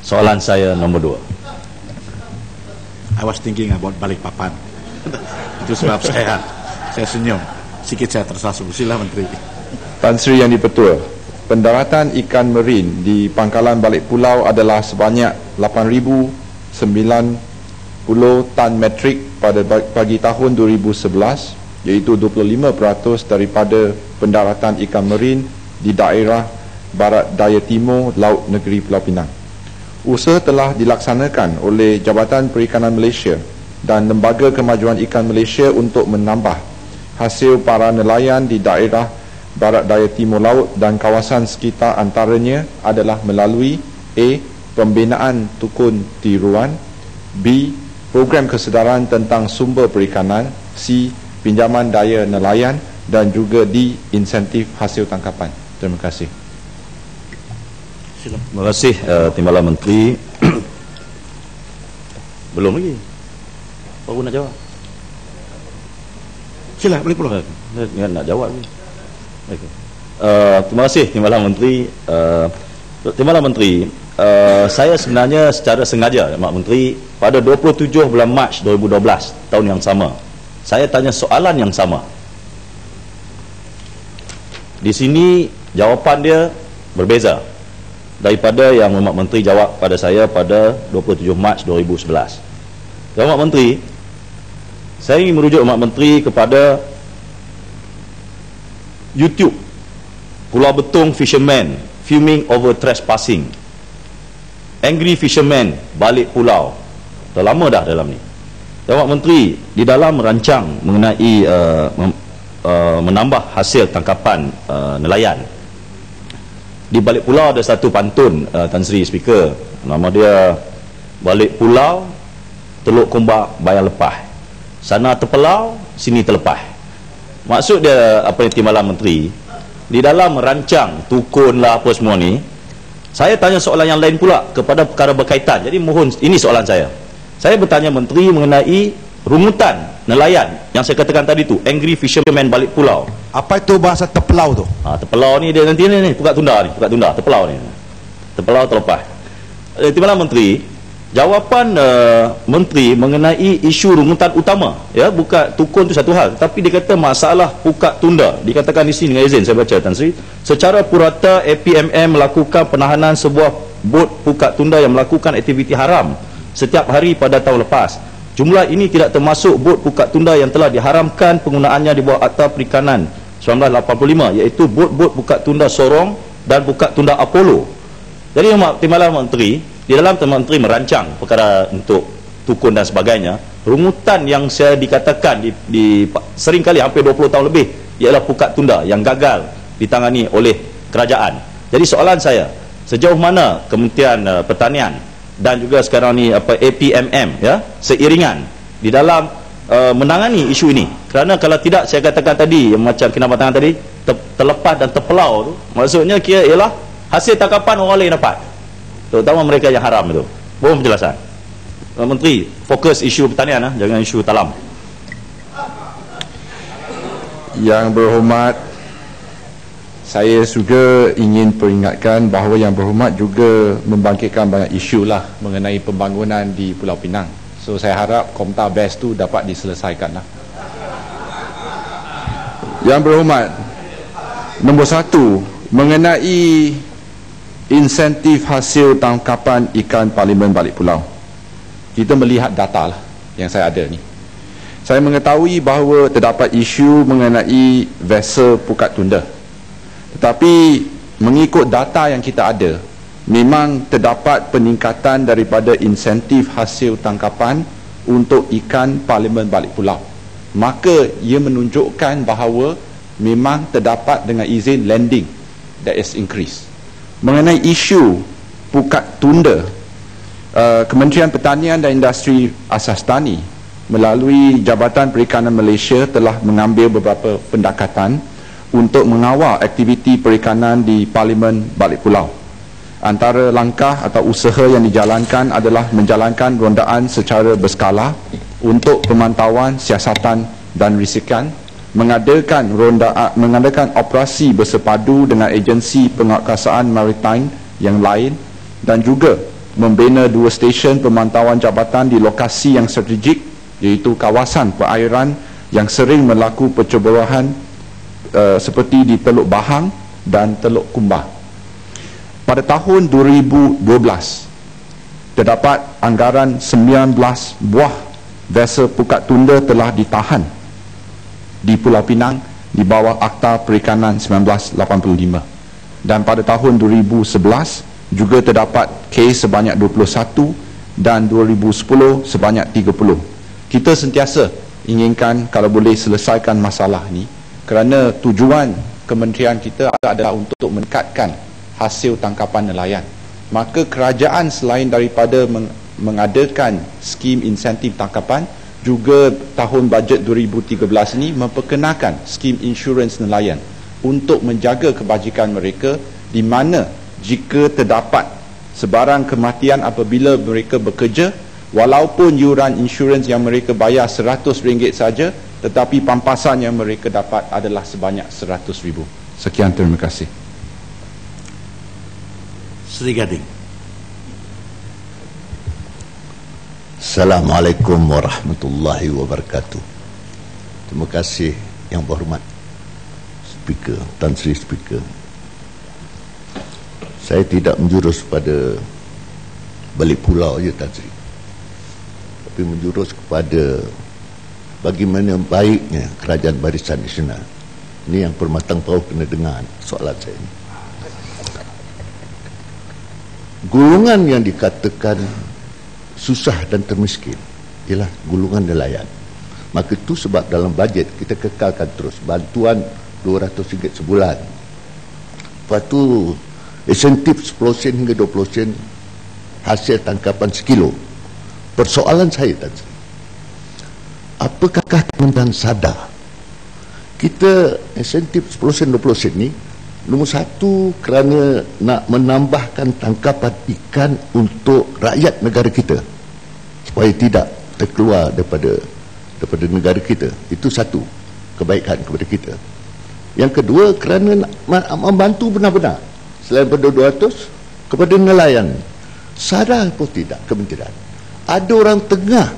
Soalan saya nombor 2. I was thinking about Balikpapan. Itu sebab saya senyum. Sikit saya tersasar. Sila Menteri. Tan Sri Yang di-Pertua, pendaratan ikan marin di pangkalan Balik Pulau adalah sebanyak 8,090 tan metrik pada pagi tahun 2011, iaitu 25% daripada pendaratan ikan marin di daerah Barat Daya Timur Laut Negeri Pulau Pinang. Usaha telah dilaksanakan oleh Jabatan Perikanan Malaysia dan Lembaga Kemajuan Ikan Malaysia untuk menambah hasil para nelayan di daerah Barat Daya Timur Laut dan kawasan sekitar, antaranya adalah melalui A. Pembinaan tukun tiruan, B. Program kesedaran tentang sumber perikanan, C. Pinjaman daya nelayan, dan juga D. Insentif hasil tangkapan. Terima kasih. Terima kasih Timbalan Menteri. Belum lagi, baru nak jawab. Sila, boleh pulang. Nak jawab lagi. Okay. Terima kasih Timbalan Menteri. Timbalan Menteri, saya sebenarnya secara sengaja, Mak Menteri, pada 27 bulan Mac 2012 tahun yang sama, saya tanya soalan yang sama. Di sini jawapan dia berbeza daripada yang Mak Menteri jawab pada saya pada 27 Mac 2011. Mak Menteri, saya ingin merujuk Mak Menteri kepada YouTube Pulau Betung Fisherman Fuming Over Trespassing, Angry Fisherman Balik Pulau. Dah lama dah dalam ni. Mak Menteri, di dalam merancang mengenai menambah hasil tangkapan nelayan di Balik Pulau, ada satu pantun Tan Sri Speaker, nama dia Balik Pulau Teluk Kumbak Bayar Lepah, sana terpelau sini terlepah. Maksud dia apa yang Timbalan Menteri, di dalam merancang tukun lah apa semua ni, saya tanya soalan yang lain pula kepada perkara berkaitan. Jadi mohon, ini soalan saya. Saya bertanya Menteri mengenai rungutan nelayan yang saya katakan tadi tu, Angry Fisherman Balik Pulau. Apa itu bahasa terpelau tu? Terpelau ni dia nanti ni pukat tunda ni, pukat tunda, terpelau ni. Terpelau terlepas. Timbalan Menteri, jawapan Menteri mengenai isu rungutan utama, ya, bukan tukun tu satu hal, tapi dia kata masalah pukat tunda. Dikatakan di sini, dengan izin saya baca Tan Sri, secara purata APMM melakukan penahanan sebuah bot pukat tunda yang melakukan aktiviti haram setiap hari pada tahun lepas. Jumlah ini tidak termasuk bot pukat tunda yang telah diharamkan penggunaannya di bawah Akta Perikanan 1985, iaitu bot-bot pukat tunda Sorong dan pukat tunda Apollo. Jadi Timbalan Menteri, di dalam Timbalan Menteri merancang perkara untuk tukun dan sebagainya, rungutan yang saya dikatakan sering kali hampir 20 tahun lebih ialah pukat tunda yang gagal ditangani oleh kerajaan. Jadi soalan saya, sejauh mana Kementerian Pertanian dan juga sekarang ni APMM, ya, seiringan di dalam menangani isu ini? Kerana kalau tidak, saya katakan tadi yang macam kinabatangan tadi, terlepas dan terpelau tu, maksudnya kira ialah hasil tangkapan orang lain dapat, terutama mereka yang haram itu. Mohon penjelasan. Menteri, fokus isu pertanian, jangan isu talam. Yang berhormat, saya juga ingin peringatkan bahawa Yang Berhormat juga membangkitkan banyak isu lah mengenai pembangunan di Pulau Pinang. So saya harap Komtar BES tu dapat diselesaikan lah. Yang Berhormat, nombor 1, mengenai insentif hasil tangkapan ikan Parlimen Balik Pulau. Kita melihat data lah yang saya ada ni. Saya mengetahui bahawa terdapat isu mengenai vessel pukat tunda. Tetapi mengikut data yang kita ada, memang terdapat peningkatan daripada insentif hasil tangkapan untuk ikan Parlimen Balik Pulau. Maka ia menunjukkan bahawa memang terdapat dengan izin landing that is increased. Mengenai isu pukat tunda, Kementerian Pertanian dan Industri Asas Tani melalui Jabatan Perikanan Malaysia telah mengambil beberapa pendekatan untuk mengawal aktiviti perikanan di Parlimen Balik Pulau. Antara langkah atau usaha yang dijalankan adalah menjalankan rondaan secara berskala untuk pemantauan siasatan dan risikan, mengadakan operasi bersepadu dengan agensi penguatkuasaan maritime yang lain, dan juga membina 2 stesen pemantauan jabatan di lokasi yang strategik, iaitu kawasan perairan yang sering berlaku pencemaran seperti di Teluk Bahang dan Teluk Kumbah. Pada tahun 2012 terdapat anggaran 19 buah vessel pukat tunda telah ditahan di Pulau Pinang di bawah Akta Perikanan 1985, dan pada tahun 2011 juga terdapat kes sebanyak 21 dan 2010 sebanyak 30. Kita sentiasa inginkan kalau boleh selesaikan masalah ni, kerana tujuan kementerian kita adalah untuk meningkatkan hasil tangkapan nelayan. Maka kerajaan selain daripada mengadakan skim insentif tangkapan, juga tahun bajet 2013 ini memperkenalkan skim insurans nelayan untuk menjaga kebajikan mereka, di mana jika terdapat sebarang kematian apabila mereka bekerja, walaupun yuran insurans yang mereka bayar RM100 saja, tetapi pampasan yang mereka dapat adalah sebanyak RM100,000. Sekian, terima kasih. Sri Gading. Assalamualaikum warahmatullahi wabarakatuh. Terima kasih yang berhormat Speaker, Tan Sri Speaker. Saya tidak menjurus pada balik pulau je, Tan Sri, tapi menjurus kepada bagaimana baiknya Kerajaan Barisan Nasional. Ini yang Permatang Pauh kena dengar soalan saya ini. Golongan yang dikatakan susah dan termiskin ialah golongan nelayan. Maka itu sebab dalam bajet kita kekalkan terus bantuan RM200 sebulan. Lepas tu insentif 10 sen hingga 20 sen hasil tangkapan sekilo. Persoalan saya tadi, apakah Kementerian sadar kita insentif 10 sen 20 sen ni nombor satu kerana nak menambahkan tangkapan ikan untuk rakyat negara kita supaya tidak terkeluar daripada negara kita. Itu satu kebaikan kepada kita. Yang kedua, kerana nak membantu benar-benar selain pada 200 kepada nelayan. Sadar pun tidak kementerian ada orang tengah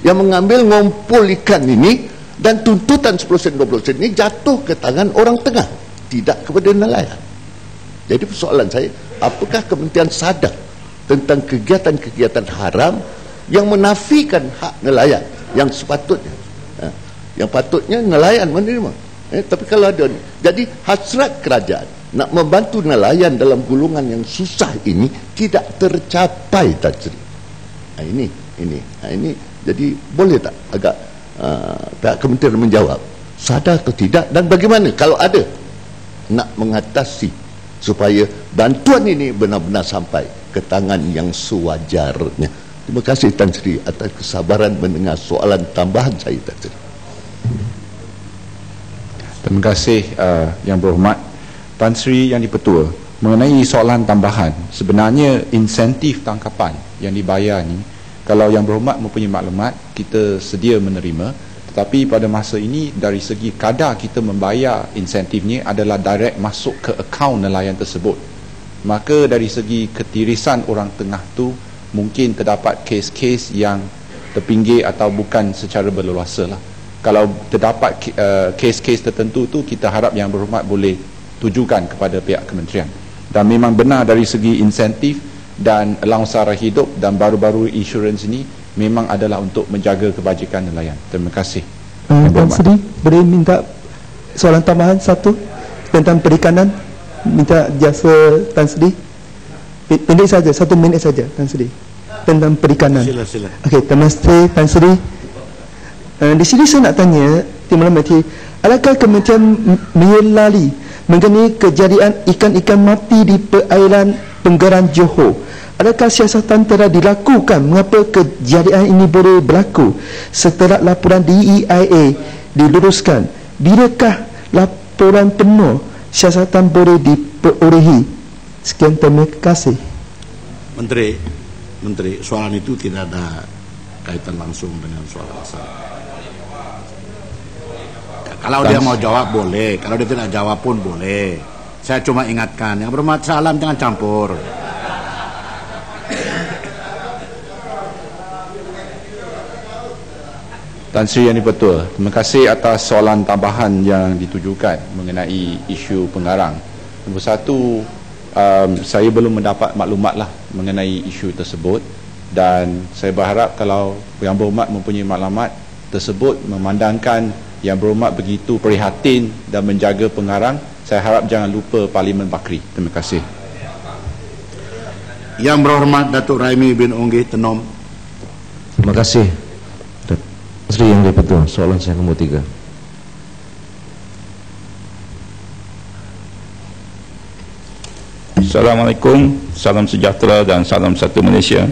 yang mengambil ngompol ikan ini, dan tuntutan 10 sen 20 sen ini jatuh ke tangan orang tengah, tidak kepada nelayan. Jadi persoalan saya, apakah kementerian sadar tentang kegiatan-kegiatan haram yang menafikan hak nelayan yang sepatutnya, yang patutnya nelayan menerima, tapi kalau ada, jadi hasrat kerajaan nak membantu nelayan dalam golongan yang susah ini tidak tercapai, Tan Sri. Ini jadi boleh tak agak pihak kementerian menjawab sadar atau tidak, dan bagaimana kalau ada nak mengatasi supaya bantuan ini benar-benar sampai ke tangan yang sewajarnya. Terima kasih Tan Sri atas kesabaran mendengar soalan tambahan saya, Tan Sri. Terima kasih yang berhormat Tan Sri Yang di-Pertua. Mengenai soalan tambahan, sebenarnya insentif tangkapan yang dibayar ni, kalau yang berhormat mempunyai maklumat, kita sedia menerima. Tetapi pada masa ini dari segi kadar kita membayar insentif ni adalah direct masuk ke akaun nelayan tersebut. Maka dari segi ketirisan orang tengah tu, mungkin terdapat kes-kes yang terpinggir atau bukan secara berleluasa lah. Kalau terdapat kes-kes tertentu tu, kita harap yang berhormat boleh tujukan kepada pihak kementerian. Dan memang benar dari segi insentif dan allowance sara hidup dan baru-baru insurans ini memang adalah untuk menjaga kebajikan nelayan. Terima kasih. Tan Sri, boleh minta soalan tambahan satu tentang perikanan? Minta jasa Tan Sri. Pendek saja, 1 minit saja Tan Sri. Tentang perikanan. Sila. Okey, terima kasih Tan Sri. Di sini saya nak tanya Timur Menteri, adakah kementerian menyelali mengenai kejadian ikan-ikan mati di perairan Penggeran Johor? Adakah siasatan telah dilakukan mengapa kejadian ini boleh berlaku setelah laporan DEIA diluruskan? Bilakah laporan penuh siasatan boleh diperolehi? Sekian, terima kasih. Menteri, soalan itu tidak ada kaitan langsung dengan soalan saya. Kalau dia mau jawab boleh, kalau dia tidak jawab pun boleh. Saya cuma ingatkan, yang berhormat salam jangan campur. Tan Sri Yang Dipertua, terima kasih atas soalan tambahan yang ditujukan mengenai isu pengarang. Nombor satu, saya belum mendapat maklumat lah mengenai isu tersebut, dan saya berharap kalau Yang Berhormat mempunyai maklumat tersebut memandangkan Yang Berhormat begitu prihatin dan menjaga pengarang, saya harap jangan lupa Parlimen Bakri. Terima kasih. Yang Berhormat Datuk Raimi bin Ongge Tenom. Terima kasih Sri Yang Dipertua. Soalan saya nombor 3. Assalamualaikum, salam sejahtera dan salam satu Malaysia.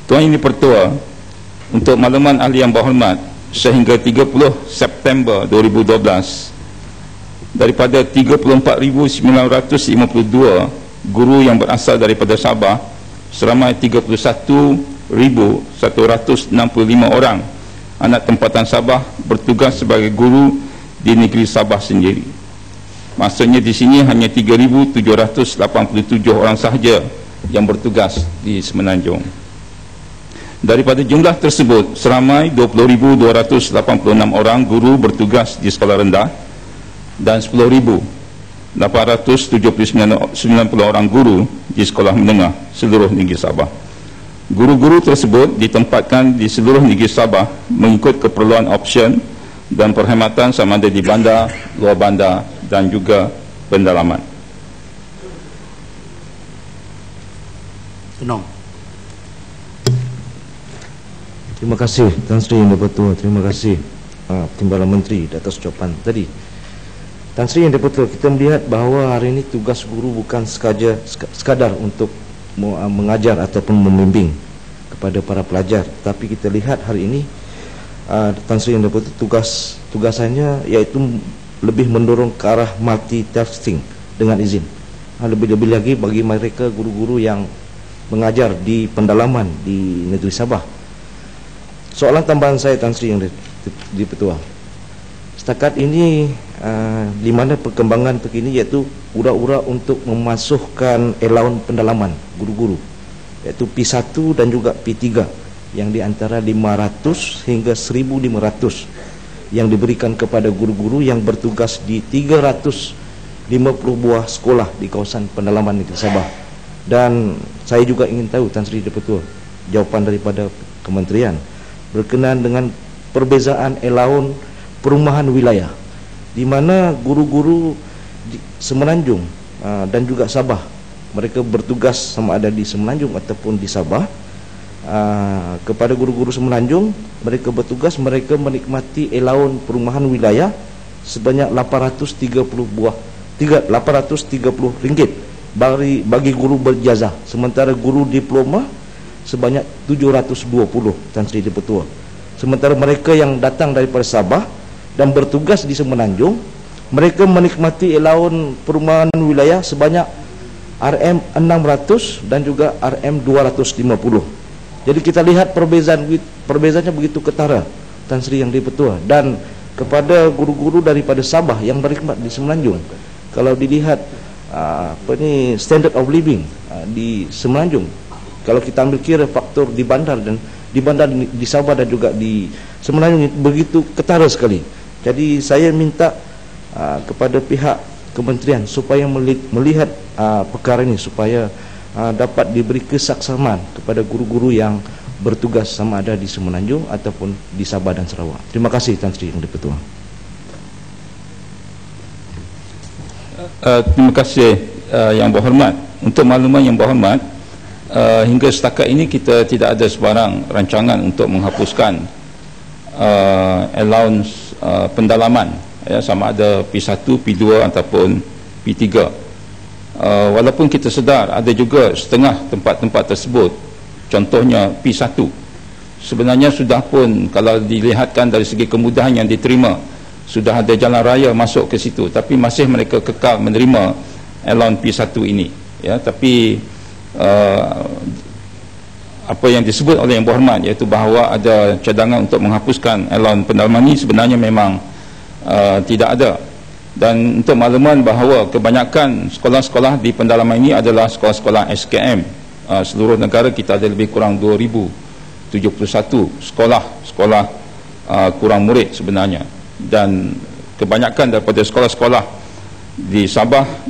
Tuan Yang Dipertua, untuk makluman ahli yang berhormat, sehingga 30 September 2012, daripada 34,952 guru yang berasal daripada Sabah, seramai 31,165 orang anak tempatan Sabah bertugas sebagai guru di negeri Sabah sendiri. Maksudnya di sini hanya 3,787 orang sahaja yang bertugas di Semenanjung. Daripada jumlah tersebut, seramai 20,286 orang guru bertugas di sekolah rendah dan 10,879 orang guru di sekolah menengah seluruh negeri Sabah. Guru-guru tersebut ditempatkan di seluruh negeri Sabah mengikut keperluan option dan perkhidmatan sama ada di bandar, luar bandar dan juga pendalaman. Tenom. Terima kasih Tan Sri Yang Dipertua. Terima kasih Timbalan Menteri atas jawapan tadi. Tan Sri Yang Dipertua, kita melihat bahawa hari ini tugas guru bukan sekadar untuk mengajar ataupun membimbing kepada para pelajar, tapi kita lihat hari ini Tan Sri Yang Dipertua tugasannya iaitu lebih mendorong ke arah multitasking dengan izin. Lebih-lebih lagi bagi mereka guru-guru yang mengajar di pendalaman di negeri Sabah. Soalan tambahan saya Tan Sri Yang Dipertua, setakat ini di mana perkembangan terkini iaitu ura-ura untuk memasukkan allowance pendalaman guru-guru iaitu P1 dan juga P3 yang di antara 500 hingga 1,500 yang diberikan kepada guru-guru yang bertugas di 350 buah sekolah di kawasan pendalaman negeri Sabah. Dan saya juga ingin tahu Tan Sri Dipertua jawapan daripada kementerian berkenaan dengan perbezaan allowance perumahan wilayah, di mana guru-guru di Semenanjung dan juga Sabah, mereka bertugas sama ada di Semenanjung ataupun di Sabah. Kepada guru-guru Semenanjung, mereka bertugas, mereka menikmati allowance perumahan wilayah sebanyak 830 ringgit bagi guru berjazah, sementara guru diploma sebanyak 720. Tan Sri Dipertua, sementara mereka yang datang daripada Sabah dan bertugas di Semenanjung, mereka menikmati allowance perumahan wilayah sebanyak RM600 dan juga RM250. Jadi kita lihat perbezaannya begitu ketara Tan Sri Yang Dipertua. Dan kepada guru-guru daripada Sabah yang berkhidmat di Semenanjung, kalau dilihat standard of living di Semenanjung, kalau kita ambil kira faktor di bandar dan di Sabah dan juga di Semenanjung, begitu ketara sekali. Jadi saya minta kepada pihak kementerian supaya melihat perkara ini supaya dapat diberi kesaksamaan kepada guru-guru yang bertugas sama ada di Semenanjung ataupun di Sabah dan Sarawak. Terima kasih Tan Sri Yang Dipertua. Terima kasih Yang Berhormat. Untuk makluman Yang Berhormat, hingga setakat ini kita tidak ada sebarang rancangan untuk menghapuskan allowance pendalaman, ya, sama ada P1, P2 ataupun P3. Walaupun kita sedar ada juga setengah tempat-tempat tersebut, contohnya P1 sebenarnya sudah pun kalau dilihatkan dari segi kemudahan yang diterima, sudah ada jalan raya masuk ke situ, tapi masih mereka kekal menerima allowance P1 ini, ya. Tapi apa yang disebut oleh Yang Berhormat iaitu bahawa ada cadangan untuk menghapuskan allowance pendalaman ini sebenarnya memang tidak ada. Dan untuk makluman bahawa kebanyakan sekolah-sekolah di pendalaman ini adalah sekolah-sekolah SKM. Seluruh negara kita ada lebih kurang 2,071 sekolah kurang murid sebenarnya, dan kebanyakan daripada sekolah-sekolah di Sabah